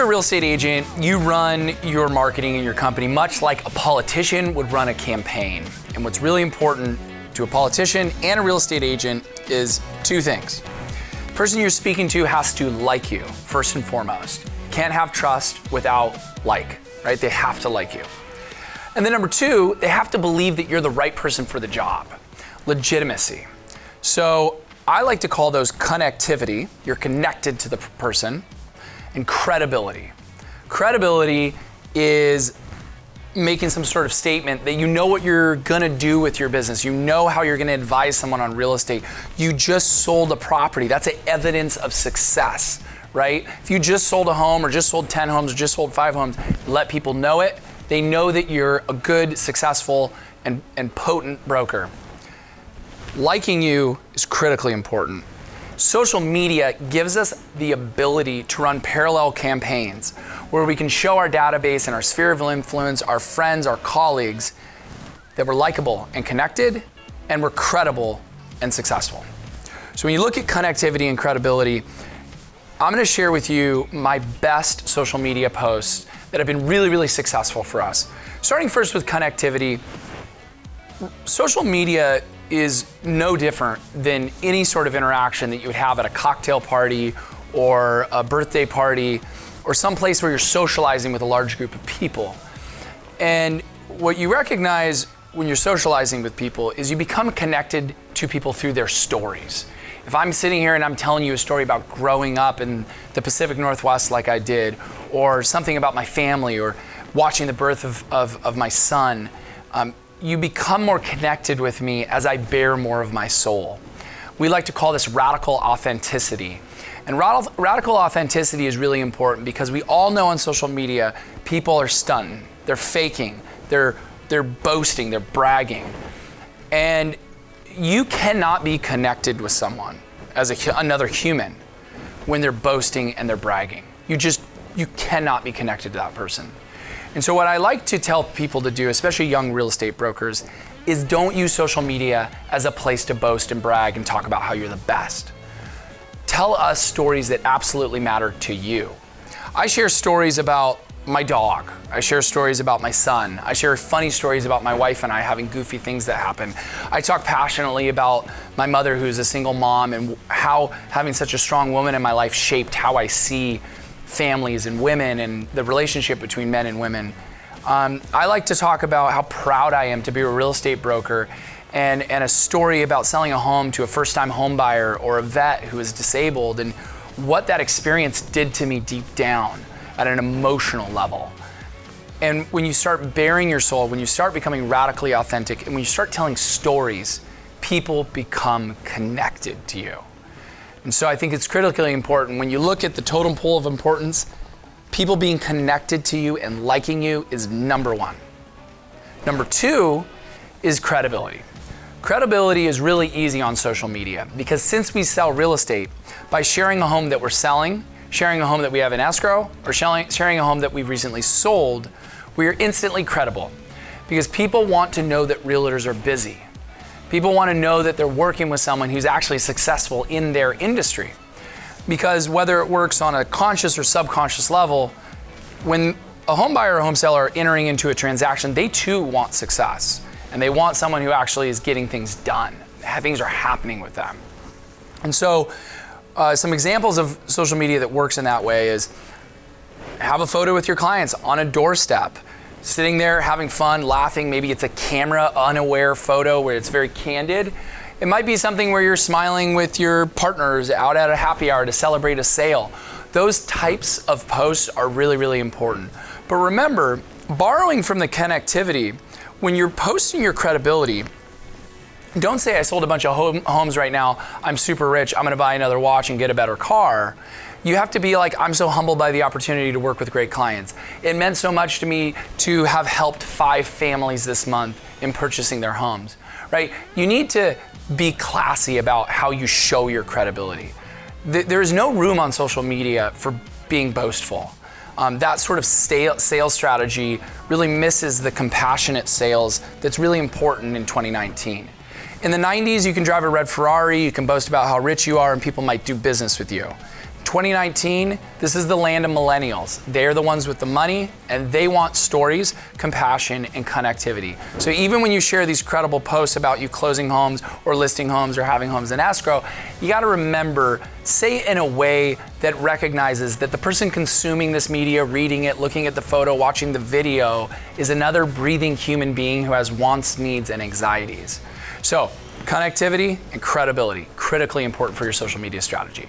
real estate agent, you run your marketing in your company much like a politician would run a campaign. And what's really important to a politician and a real estate agent is two things. The person you're speaking to has to like you, first and foremost. Can't have trust without like, right? They have to like you. And then number two, they have to believe that you're the right person for the job. Legitimacy. So I like to call those connectivity. You're connected to the person. And credibility. Credibility is making some sort of statement that you know what you're gonna do with your business. You know how you're gonna advise someone on real estate. You just sold a property. That's an evidence of success, right? If you just sold a home or just sold 10 homes or just sold 5 homes, let people know it. They know that you're a good, successful, and potent broker. Liking you is critically important. Social media gives us the ability to run parallel campaigns where we can show our database and our sphere of influence, our friends, our colleagues, that we're likable and connected, and we're credible and successful. So when you look at connectivity and credibility, I'm gonna share with you my best social media posts that have been really, really successful for us. Starting first with connectivity, social media is no different than any sort of interaction that you would have at a cocktail party or a birthday party or some place where you're socializing with a large group of people. And what you recognize when you're socializing with people is you become connected to people through their stories. If I'm sitting here and I'm telling you a story about growing up in the Pacific Northwest like I did, or something about my family, or watching the birth of my son, you become more connected with me as I bear more of my soul. We like to call this radical authenticity. And radical authenticity is really important because we all know on social media, people are stunting, they're faking, they're boasting, they're bragging. And you cannot be connected with someone as another human when they're boasting and they're bragging. You cannot be connected to that person. And so what I like to tell people to do, especially young real estate brokers, is don't use social media as a place to boast and brag and talk about how you're the best. Tell us stories that absolutely matter to you. I share stories about my dog. I share stories about my son. I share funny stories about my wife and I having goofy things that happen. I talk passionately about my mother, who's a single mom, and how having such a strong woman in my life shaped how I see families and women and the relationship between men and women. I like to talk about how proud I am to be a real estate broker, and a story about selling a home to a first-time home buyer or a vet who is disabled, and what that experience did to me deep down at an emotional level. And when you start bearing your soul, when you start becoming radically authentic, and when you start telling stories, people become connected to you. And so I think it's critically important when you look at the totem pole of importance, people being connected to you and liking you is number one. Number two is credibility. Credibility is really easy on social media because since we sell real estate, by sharing a home that we're selling, sharing a home that we have in escrow, or sharing a home that we've recently sold, we are instantly credible because people want to know that realtors are busy. People want to know that they're working with someone who's actually successful in their industry. Because whether it works on a conscious or subconscious level, when a home buyer or home seller are entering into a transaction, they too want success. And they want someone who actually is getting things done. Things are happening with them. And so some examples of social media that works in that way is have a photo with your clients on a doorstep, sitting there having fun, laughing. Maybe it's a camera unaware photo where it's very candid. It might be something where you're smiling with your partners out at a happy hour to celebrate a sale. Those types of posts are really, really important. But remember, borrowing from the connectivity, when you're posting your credibility, don't say I sold a bunch of homes right now, I'm super rich, I'm gonna buy another watch and get a better car. You have to be like, I'm so humbled by the opportunity to work with great clients. It meant so much to me to have helped 5 families this month in purchasing their homes, right? You need to be classy about how you show your credibility. There is no room on social media for being boastful. That sort of sales strategy really misses the compassionate sales that's really important in 2019. In the 90s, you can drive a red Ferrari, you can boast about how rich you are, and people might do business with you. 2019, this is the land of millennials. They're the ones with the money, and they want stories, compassion, and connectivity. So even when you share these credible posts about you closing homes or listing homes or having homes in escrow, you gotta remember, say it in a way that recognizes that the person consuming this media, reading it, looking at the photo, watching the video, is another breathing human being who has wants, needs, and anxieties. So, connectivity and credibility, critically important for your social media strategy.